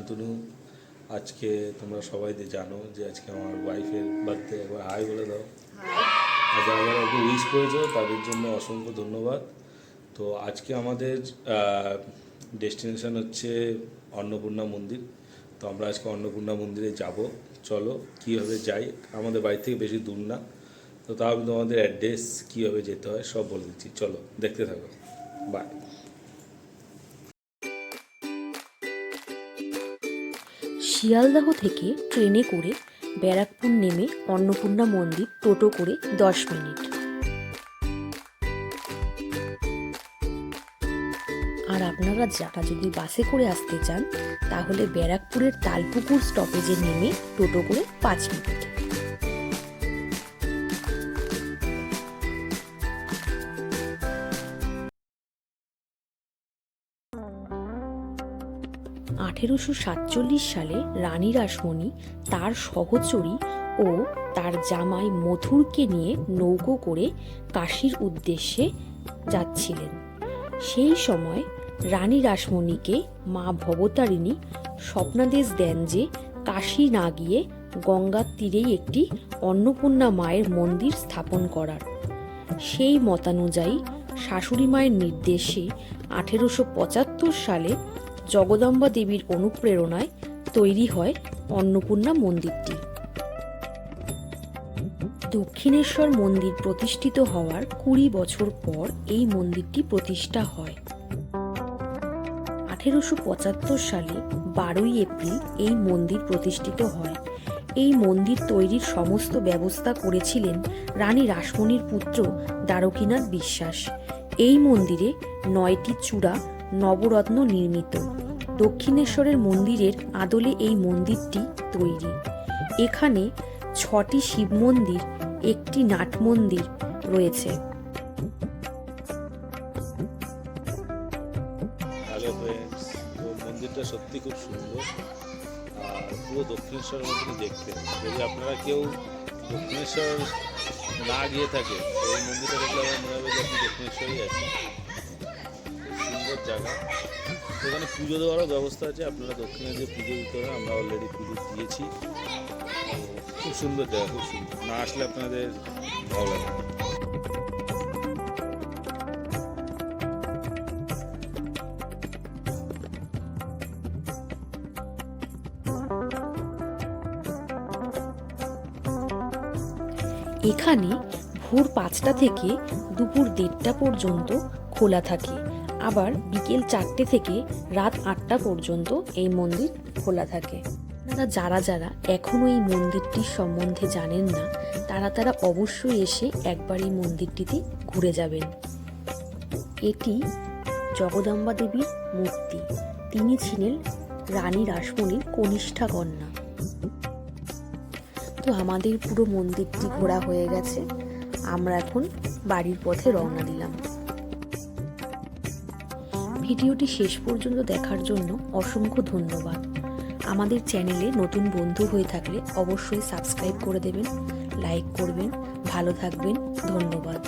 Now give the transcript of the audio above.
শান্তনু। আজকে তোমরা সবাই জানো যে আজকে আমার ওয়াইফের বার্থডে। একবার হাই বলে দাও। আর যারা যারা ওকে উইশ করেছো তাদের জন্য অসংখ্য ধন্যবাদ। তো আজকে আমাদের ডেস্টিনেশন হচ্ছে অন্নপূর্ণা মন্দির। তো আমরা আজকে অন্নপূর্ণা মন্দিরে যাব। চলো কীভাবে যাই, আমাদের বাড়ি থেকে বেশি দূর না। তো তাও আমি তোমাদের অ্যাড্রেস কীভাবে যেতে হয় সব বলে দিচ্ছি, চলো দেখতে থাকো। বাই। শিয়ালদাহ থেকে ট্রেনে করে ব্যারাকপুর নেমে অন্নপূর্ণা মন্দির টোটো করে 10 মিনিট। আর আপনারা যারা যদি বাসে করে আসতে চান তাহলে ব্যারাকপুরের তালপুকুর স্টপেজে নেমে টোটো করে 5 মিনিট। সালে রানী রাসমণি তার সহচরী ও তার জামাই মথুরকে নিয়ে নৌকো করে কাশীর উদ্দেশ্যে যাচ্ছিলেন। সেই সময় রানী রাসমণিকে মা ভবতারিণী স্বপ্নাদেশ দেন যে কাশী না গিয়ে গঙ্গার তীরেই একটি অন্নপূর্ণা মায়ের মন্দির স্থাপন করার। সেই মতানুযায়ী শাশুড়ি মায়ের নির্দেশে 1875 সালে জগদম্বা দেবীর অনুপ্রেরণায় তৈরি হয় অন্নপূর্ণা মন্দিরটি। দক্ষিণেশ্বর মন্দির প্রতিষ্ঠিত হওয়ার 20 বছর পর এই মন্দিরটি প্রতিষ্ঠা হয়। 1875 সালে 12 এপ্রিল এই মন্দির প্রতিষ্ঠিত হয়। এই মন্দির তৈরির সমস্ত ব্যবস্থা করেছিলেন রানী রাসমণির পুত্র দ্বারকীনাথ বিশ্বাস। এই মন্দিরে 9টি চূড়া নবরত্ন নির্মিত। দক্ষিণেশ্বরের মন্দিরের আদলে এই মন্দিরটি তৈরি। এখানে 6টি শিব মন্দির, একটি নাট মন্দির রয়েছে। হ্যালো ফ্রেন্ডস, তো মন্দিরটা সত্যি খুব সুন্দর আর পুরো দক্ষিণেশ্বর মন্দির দেখতে। যদি আপনারা কেউ দক্ষিণেশ্বর না গিয়ে থাকে তো এই মন্দিরটা দেখলে আমার মনে হবে যে আপনি দক্ষিণেশ্বরই আছেন। সুন্দর জায়গা। এখানে পুজো দেওয়ারও ব্যবস্থা আছে, আপনারা দক্ষিণে যে পুজো দিতে হবে, আমরা অলরেডি পুজো দিয়েছি। খুব সুন্দর জায়গা, খুব সুন্দর। না আসলে আপনাদের ভালো লাগবে। এখানে ভোর 5টা থেকে দুপুর 1:30 পর্যন্ত খোলা থাকে। আবার বিকেল 4টে থেকে রাত 8টা পর্যন্ত এই মন্দির খোলা থাকে। আপনারা যারা যারা এখনো এই মন্দিরটির সম্বন্ধে জানেন না তারা অবশ্যই এসে একবার এই মন্দিরটিতে ঘুরে যাবেন। এটি জগদম্বা দেবীর মূর্তি। তিনি ছিলেন রানী রাসমণির কনিষ্ঠা কন্যা। তো আমাদের পুরো মন্দিরটি ঘোরা হয়ে গেছে, আমরা এখন বাড়ির পথে রওনা দিলাম। ভিডিওটি শেষ পর্যন্ত দেখার জন্য অসংখ্য ধন্যবাদ। আমাদের চ্যানেলে নতুন বন্ধু হয়ে থাকলে অবশ্যই সাবস্ক্রাইব করে দেবেন, লাইক করবেন। ভালো থাকবেন, ধন্যবাদ।